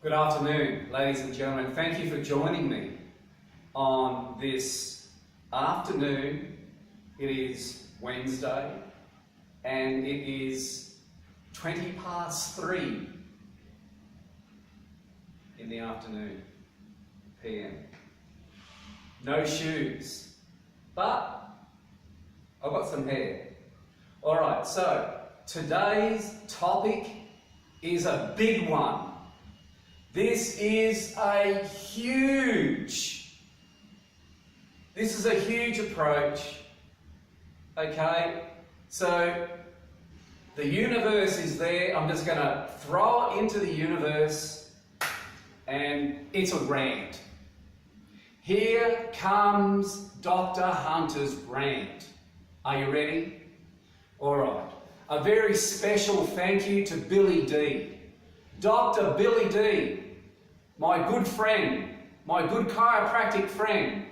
Good afternoon, ladies and gentlemen. Thank you for joining me on this afternoon. It is Wednesday and it is 3:20 in the afternoon, PM. No shoes, but I've got some hair. Alright, so today's topic is a big one. This is a huge approach, okay? So the universe is there. I'm just going to throw it into the universe and it's a rant. Here comes Dr. Hunter's rant. Are you ready? All right. A very special thank you to Billy D. Dr. Billy D, my good friend, my good chiropractic friend.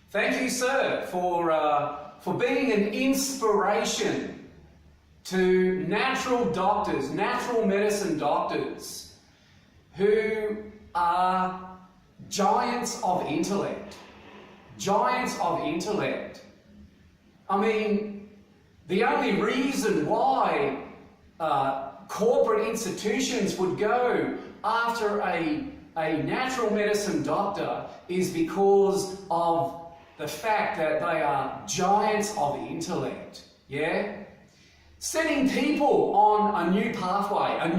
Thank you, sir, for being an inspiration to natural doctors, natural medicine doctors, who are giants of intellect. Giants of intellect. I mean, the only reason why corporate institutions would go after a natural medicine doctor is because of the fact that they are giants of intellect, yeah? Setting people on a new pathway, a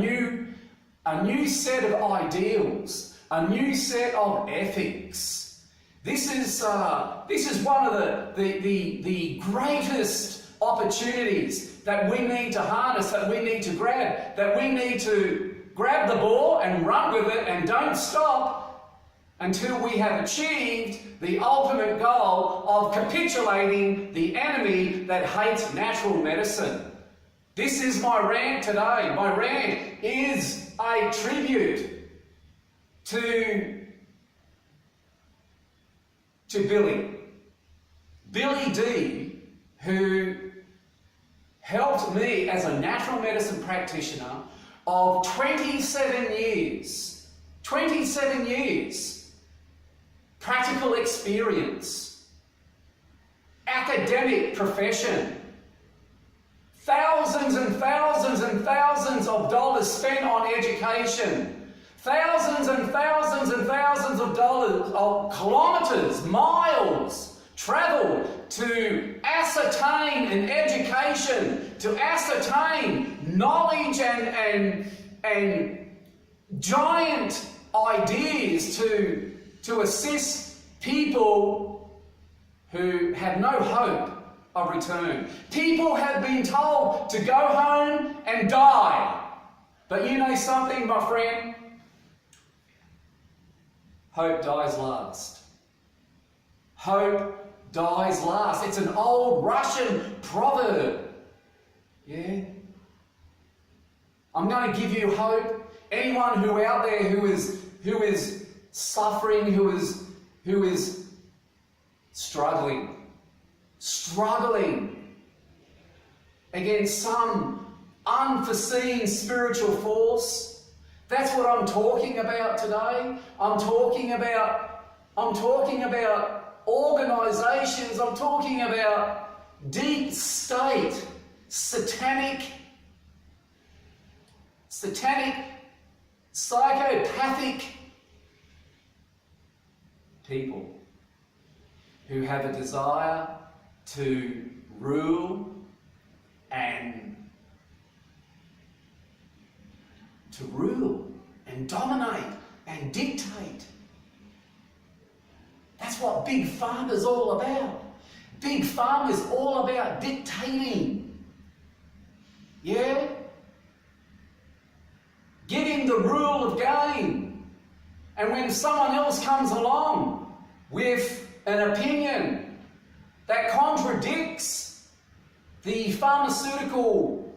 new set of ideals, a new set of ethics. This is one of the greatest opportunities that we need to harness, that we need to grab, that we need to grab the ball and run with it and don't stop until we have achieved the ultimate goal of capitulating the enemy that hates natural medicine. This is my rant today. My rant is a tribute to Billy D, who helped me as a natural medicine practitioner of 27 years, practical experience, academic profession, thousands and thousands and thousands of dollars spent on education, thousands and thousands and thousands of dollars, of kilometers, miles, travel to ascertain an education, to ascertain knowledge and giant ideas to assist people who have no hope of return. People have been told to go home and die. But you know something, my friend? Hope dies last. Hope dies last. It's an old Russian proverb. Yeah? I'm going to give you hope. Anyone who out there who is suffering, who is struggling against some unforeseen spiritual force. That's what I'm talking about today. I'm talking about organizations, I'm talking about deep state, satanic, psychopathic people who have a desire to rule and dominate and dictate. That's what Big Pharma is all about. Big Pharma is all about dictating. Yeah? Getting the rule of game. And when someone else comes along with an opinion that contradicts the pharmaceutical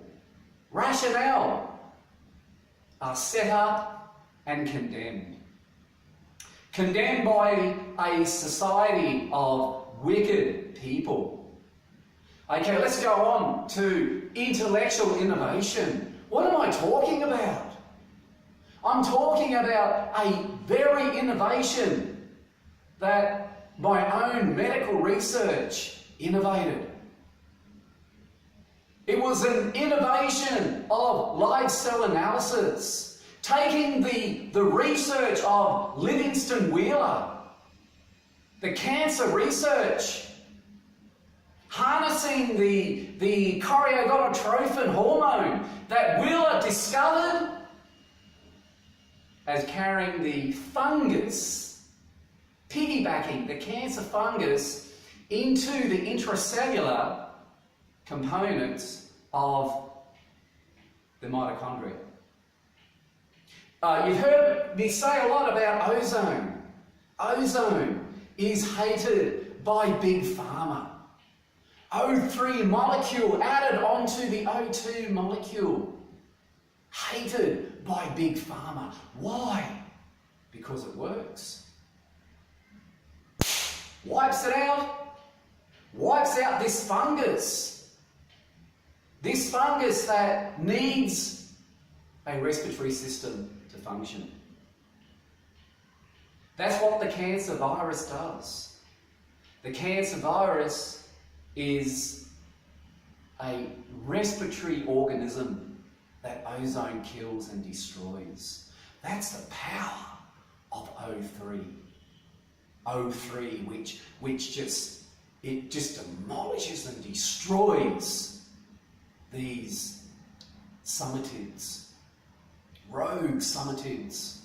rationale, are set up and condemned. Condemned by a society of wicked people. Okay, let's go on to intellectual innovation. What am I talking about? I'm talking about a very innovation that my own medical research innovated. It was an innovation of live cell analysis, taking the research of Livingston Wheeler, the cancer research, harnessing the choreogonotrophin hormone that Wheeler discovered as carrying the fungus, piggybacking the cancer fungus into the intracellular components of the mitochondria. You've heard me say a lot about ozone. Ozone is hated by Big Pharma. O3 molecule added onto the O2 molecule. Hated by Big Pharma. Why? Because it works. Wipes it out. Wipes out this fungus. This fungus that needs a respiratory system to function. That's what the cancer virus does. The cancer virus is a respiratory organism that ozone kills and destroys. That's the power of O3. O3, which just demolishes and destroys these somatids, rogue somatids.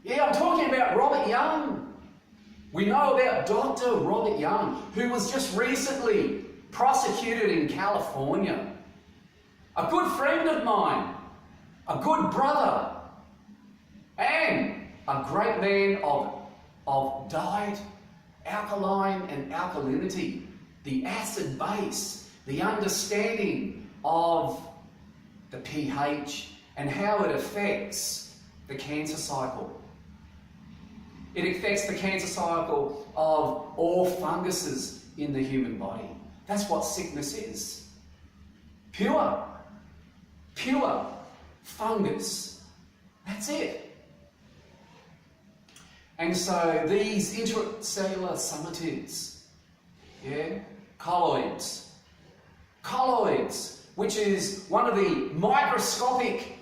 Yeah, I'm talking about Robert Young. We know about Dr. Robert Young, who was just recently prosecuted in California. A good friend of mine, a good brother, and a great man of diet, alkaline and alkalinity, the acid base, the understanding of the pH and how it affects the cancer cycle. It affects the cancer cycle of all funguses in the human body. That's what sickness is. Pure fungus. That's it. And so these intracellular somatids, colloids, which is one of the microscopic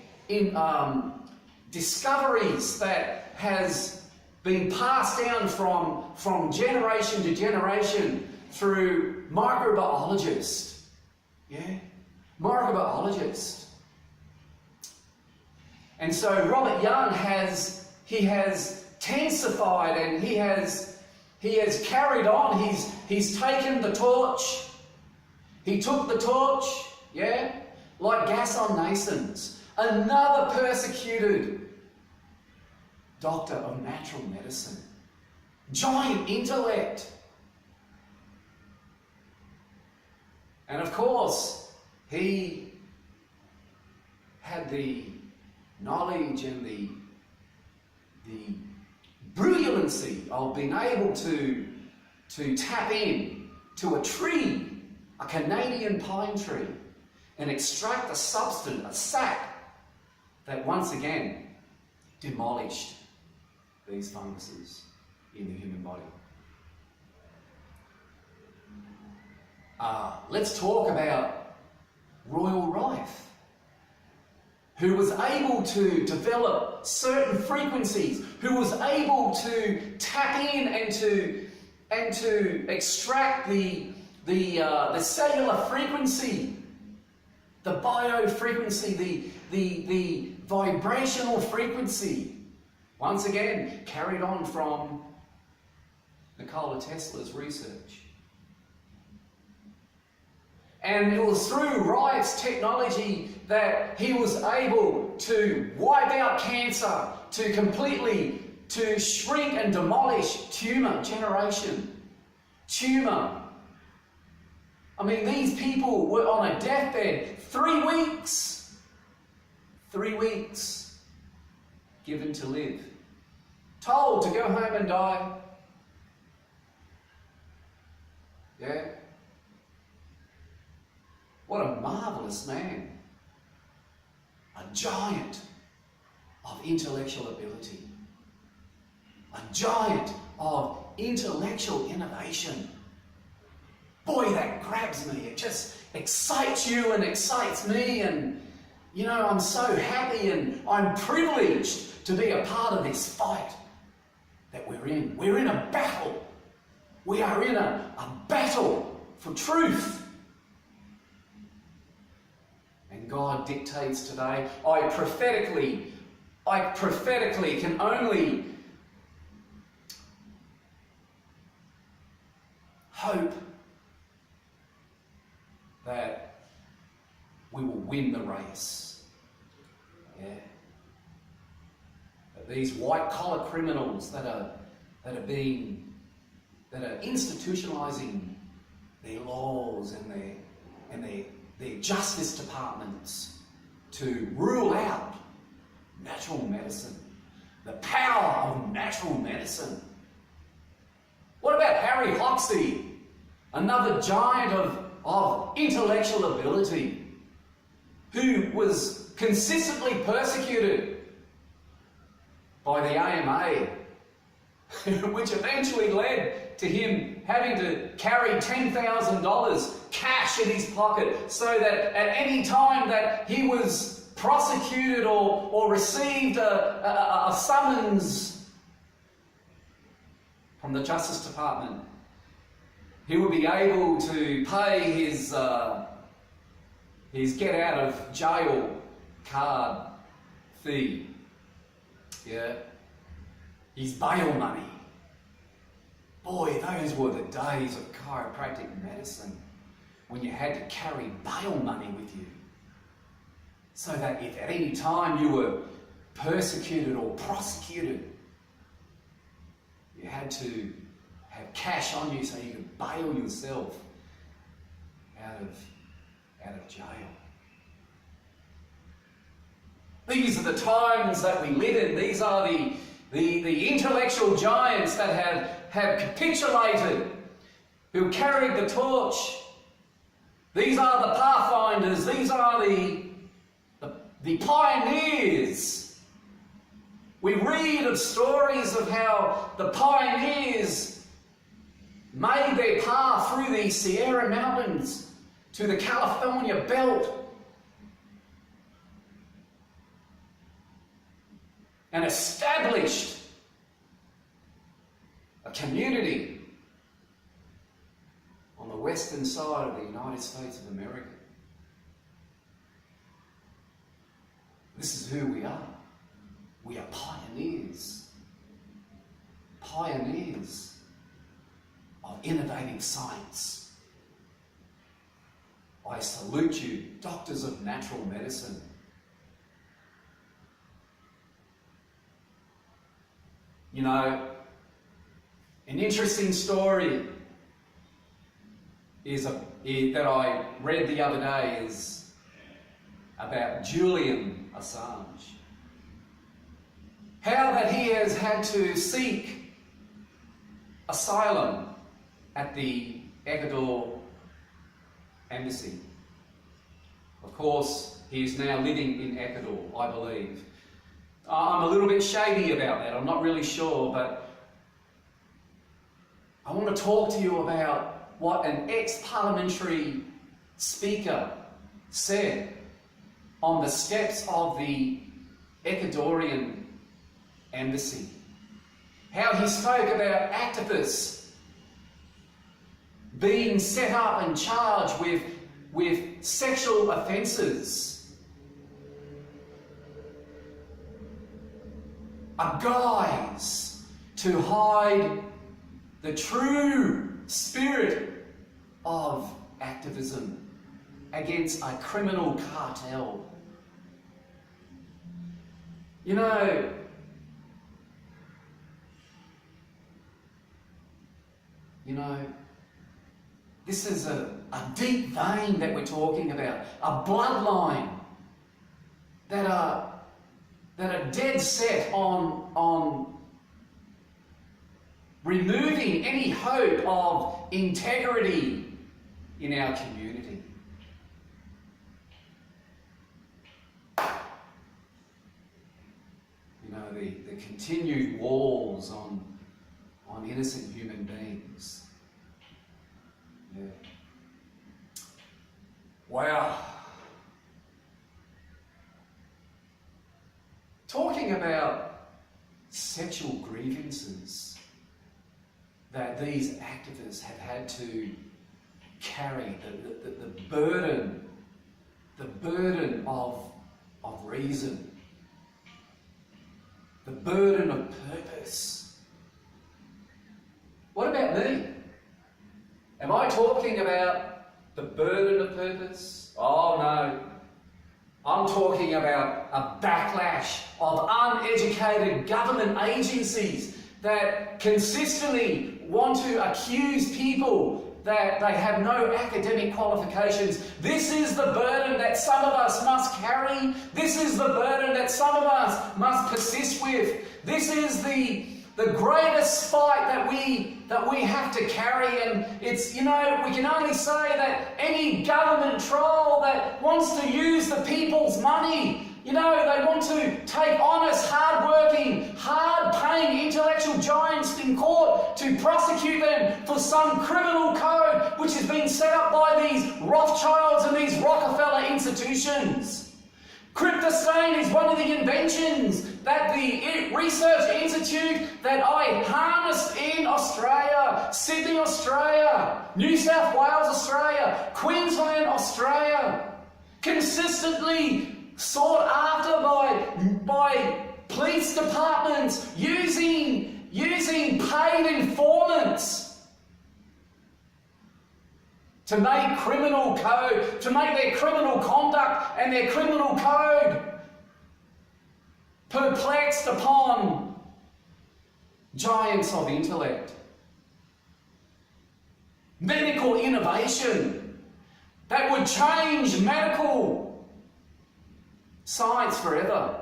discoveries that has been passed down from generation to generation through microbiologists. Microbiologists. And so Robert Young has tensified and he has carried on. He's taken the torch. He took the torch, like Gaston Nasons, another persecuted doctor of natural medicine, giant intellect. And of course, he had the knowledge and the brilliancy of being able to tap in to a tree, a Canadian pine tree, and extract a substance, a sap, that once again demolished these funguses in the human body. Let's talk about Royal Rife, who was able to develop certain frequencies, who was able to tap in and to extract the cellular frequency, the biofrequency, the vibrational frequency. Once again, carried on from Nikola Tesla's research. And it was through Rife's technology that he was able to wipe out cancer, to shrink and demolish tumour generation. Tumour. I mean, these people were on a deathbed 3 weeks. 3 weeks given to live. Told to go home and die. What a marvellous man. A giant. of intellectual ability. A giant of intellectual innovation. Boy, that grabs me. It just excites you and excites me, and you know, I'm so happy and I'm privileged to be a part of this fight that we're in. We're in a battle. We are in a battle for truth. And God dictates today. I prophetically can only hope that we will win the race. Yeah. That these white-collar criminals that are institutionalizing their laws and their justice departments to rule out natural medicine, the power of natural medicine. What about Harry Hoxsey, another giant of intellectual ability, who was consistently persecuted by the AMA, which eventually led to him having to carry $10,000 cash in his pocket so that at any time that he was prosecuted or received a summons from the Justice Department, he would be able to pay his get out of jail card fee. Yeah. His bail money. Boy, those were the days of chiropractic medicine when you had to carry bail money with you. So that if at any time you were persecuted or prosecuted, you had to have cash on you so you could bail yourself out of jail. These are the times that we live in. These are the intellectual giants that have capitulated, who carried the torch. These are the pathfinders. These are the pioneers. We read of stories of how the pioneers made their path through the Sierra Mountains to the California belt and established a community on the western side of the United States of America. This is who we are. We are pioneers. Pioneers of innovative science. I salute you, doctors of natural medicine. You know, an interesting story that I read the other day is about Julian Assange. How that he has had to seek asylum at the Ecuador embassy. Of course, he is now living in Ecuador, I believe. I'm a little bit shady about that, I'm not really sure, but I want to talk to you about what an ex-parliamentary speaker said on the steps of the Ecuadorian embassy. How he spoke about activists being set up and charged with sexual offences. A guise to hide the true spirit of activism against a criminal cartel. You know, this is a deep vein that we're talking about, a bloodline that are dead set on removing any hope of integrity in our community. the continued wars on innocent human beings. Yeah. Wow. Talking about sexual grievances that these activists have had to carry, the burden of reason, the burden of purpose. What about me? Am I talking about the burden of purpose? Oh no. I'm talking about a backlash of uneducated government agencies that consistently want to accuse people that they have no academic qualifications. This is the burden that some of us must carry. This is the burden that some of us must persist with. This is the greatest fight that we have to carry, and it's, you know, we can only say that any government troll that wants to use the people's money, you know, they want to take honest, hard-working, hard-paying intellectual giants in court to prosecute them for some criminal code which has been set up by these Rothschilds and these Rockefeller institutions. Cryptostain is one of the inventions that the research institute that I harnessed in Australia, Sydney, Australia, New South Wales, Australia, Queensland, Australia, consistently sought after by police departments using paid informants to make criminal code, to make their criminal conduct and their criminal code perplexed upon giants of intellect. Medical innovation that would change medical science forever.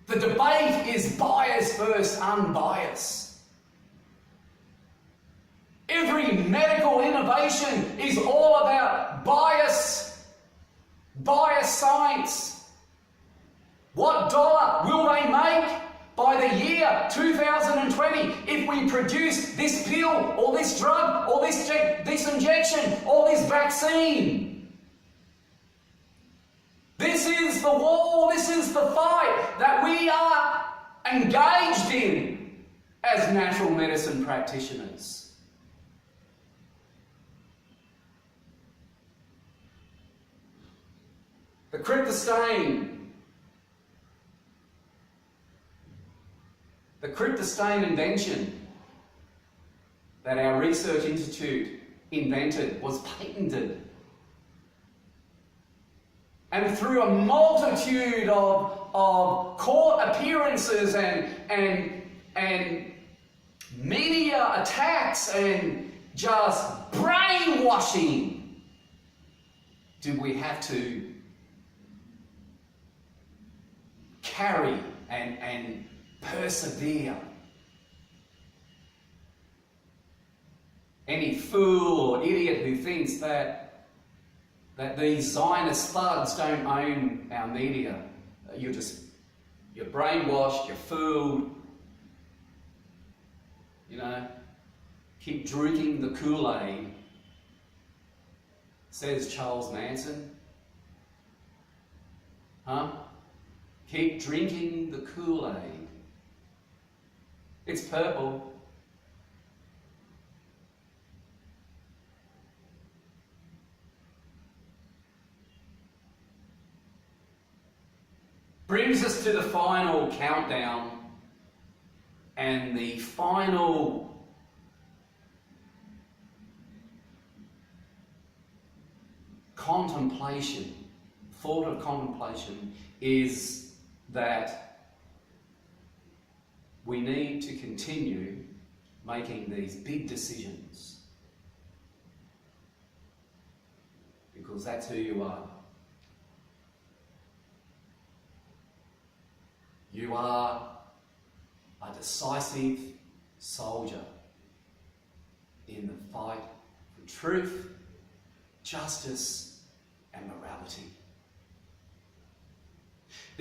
The debate is bias versus unbiased. Every medical innovation is all about bias science. What dollar will they make by the year 2020 if we produce this pill or this drug or this injection or this vaccine? This is the war, this is the fight that we are engaged in as natural medicine practitioners. The cryptostain invention that our research institute invented was patented. And through a multitude of court appearances and media attacks and just brainwashing, do we have to carry and persevere. Any fool or idiot who thinks that these Zionist thugs don't own our media, you're brainwashed, you're fooled. You know, keep drinking the Kool-Aid, says Charles Manson. Huh? Keep drinking the Kool-Aid. It's purple. Brings us to the final countdown and the final contemplation, thought of contemplation is that we need to continue making these big decisions because that's who you are. You are a decisive soldier in the fight for truth, justice, and morality.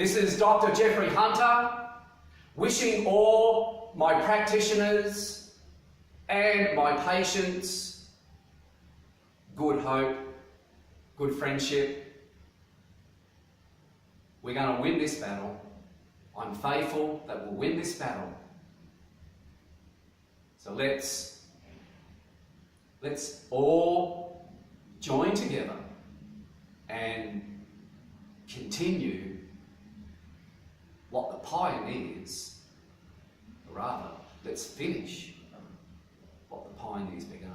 This is Dr. Jeffrey Hunter, wishing all my practitioners and my patients good hope, good friendship. We're going to win this battle. I'm faithful that we'll win this battle. So let's all join together and continue what the pioneers, or rather, let's finish what the pioneers began.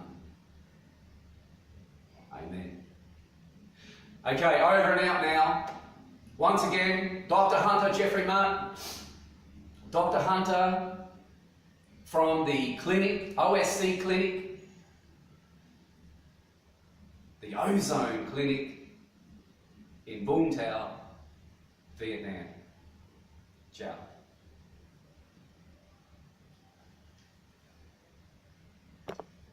Amen. Okay, over and out now. Once again, Dr. Hunter Jeffrey Martin. Dr. Hunter from the clinic, OSC clinic, the Ozone clinic in Vung Tau, Vietnam. Ciao.